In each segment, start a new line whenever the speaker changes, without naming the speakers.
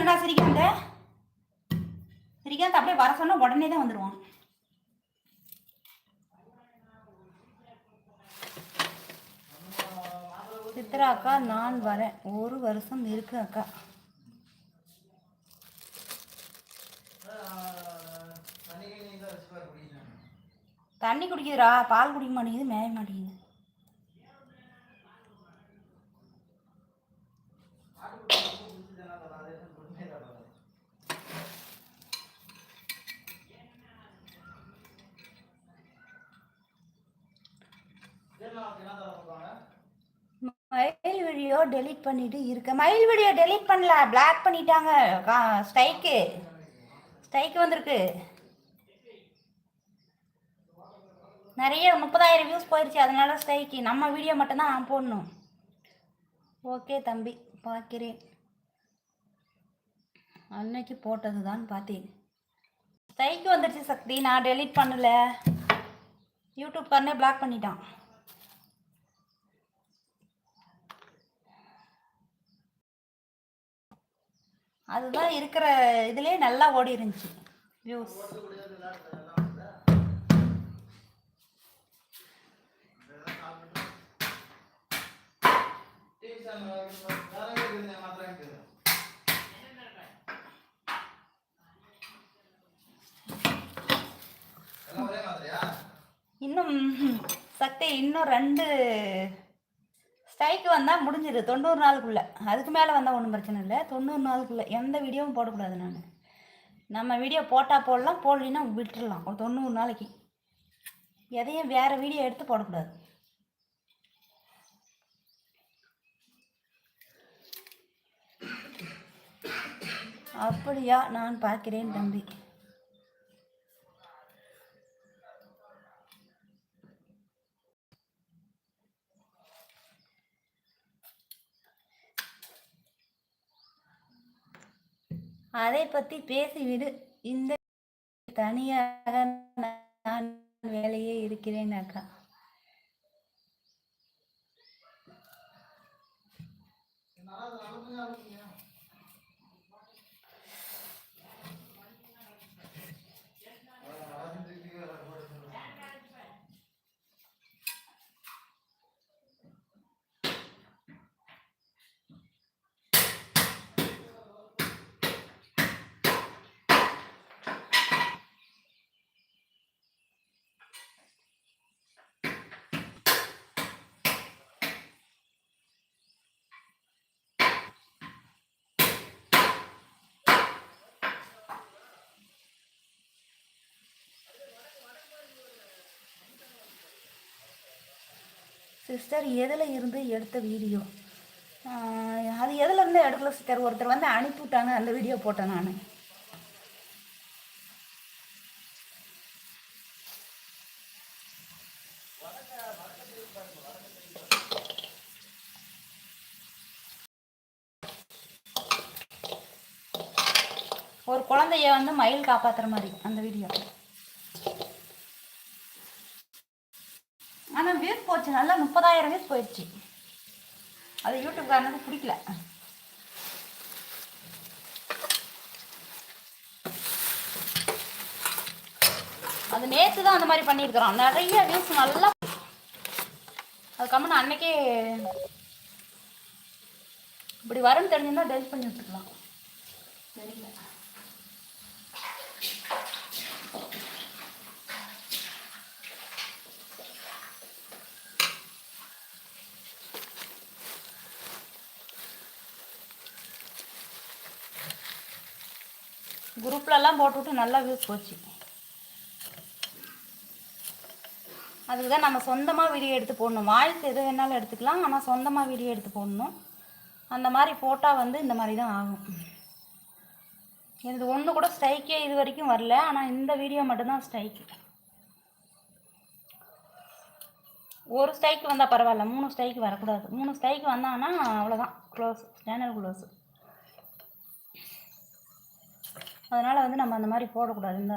வந்துருடா சிரிக்காந்த. சிரிக்காந்த அப்படியே வர சொன்னா உடனே தான் வந்துடுவான். சித்ரா அக்கா நான் வரேன், 1 வருஷம் இருக்கு அக்கா. தண்ணி குடிக்குதுடா, பால் குடிக்க மாட்டேங்குது, மேய மாட்டேங்குது. மயில் வீடியோ டெலீட் பண்ணிட்டு இருக்க. மயில் வீடியோ டெலீட் பண்ணல, பிளாக் பண்ணிட்டாங்க. ஸ்ட்ரைக்கு வந்திருக்கு. நிறைய 30,000 வியூஸ் போயிடுச்சு, அதனால ஸ்ட்ரைக்கு. நம்ம வீடியோ மட்டும்தான் நான் போடணும். ஓகே தம்பி, பார்க்கிறேன். அன்னைக்கு போட்டது தான் பார்த்தேன். ஸ்ட்ரைக்கு வந்துடுச்சு சக்தி. நான் டெலீட் பண்ணல, யூடியூப் காரனே பிளாக் பண்ணிட்டான். அதுதான் இருக்கிற இதுலேயே நல்லா ஓடி இருந்துச்சு வியூஸ். இன்னும் சக்தி இன்னும் 2 ஸ்ட்ரைக்கு வந்தால் முடிஞ்சிடு 90 நாளுக்குள்ளே. அதுக்கு மேலே வந்தால் ஒன்றும் பிரச்சனை இல்லை. 90 நாளுக்குள்ளே எந்த வீடியோவும் போடக்கூடாது. நான் நம்ம வீடியோ போட்டால் போடலாம், போடலின்னா விட்டுடலாம். ஒரு 90 நாளைக்கு எதையும் வேறு வீடியோ எடுத்து போடக்கூடாது. அப்படியா, நான் பார்க்கிறேன் தம்பி. அதை பற்றி பேசிவிடு. இந்த தனியாக நான் வேலையே இருக்கிறேன் அக்கா. சிஸ்டர் எதில் இருந்து எடுத்த வீடியோ? அது எதில் இருந்து எடுக்கல சிஸ்டர். ஒருத்தர் வந்து அனுப்பிவிட்டாங்க, அந்த வீடியோ போட்டேன் நான். ஒரு குழந்தைய வந்து மயில் காப்பாற்றுற மாதிரி அந்த வீடியோ. ஆனால் வியூஸ் போச்சு, நல்லா 30,000 வியூஸ் போயிடுச்சு. அது யூடியூப் காரனுக்கு பிடிக்கல. அது நேற்று தான் அந்த மாதிரி பண்ணியிருக்கிறோம். நிறைய வியூஸ் நல்லா. அது கம்மன் அன்னைக்கே இப்படி வரும்னு தெரிஞ்சிருந்தா டெலிட் பண்ணி விட்டுக்கலாம். தெரியல. குரூப்லலாம் போட்டுவிட்டு நல்லா வியூஸ் போச்சு. அதுக்கு தான் நம்ம சொந்தமாக வீடியோ எடுத்து போடணும். வாய்ஸ் எது வேணாலும் எடுத்துக்கலாம், ஆனால் சொந்தமாக வீடியோ எடுத்து போடணும். அந்த மாதிரி போட்டால் வந்து இந்த மாதிரி தான் ஆகும். இது ஒன்று கூட ஸ்ட்ரைக்கே இது வரைக்கும் வரல, ஆனால் இந்த வீடியோ மட்டும்தான் ஸ்ட்ரைக்கு. ஒரு ஸ்ட்ரைக்கு வந்தால் பரவாயில்ல, 3 ஸ்ட்ரைக்கு வரக்கூடாது. 3 ஸ்ட்ரைக்கு வந்தாங்கன்னா அவ்வளோதான், க்ளோஸ், சேனல் க்ளோஸு. அதனால் வந்து நம்ம அந்த மாதிரி போடக்கூடாது. இந்த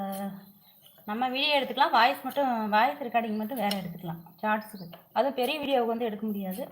நம்ம வீடியோ எடுத்துக்கலாம், வாய்ஸ் ரெக்கார்டிங் மட்டும் வேறு எடுத்துக்கலாம் ஷார்ட்ஸுக்கு. அதுவும் பெரிய வீடியோவுக்கு வந்து எடுக்க முடியாது.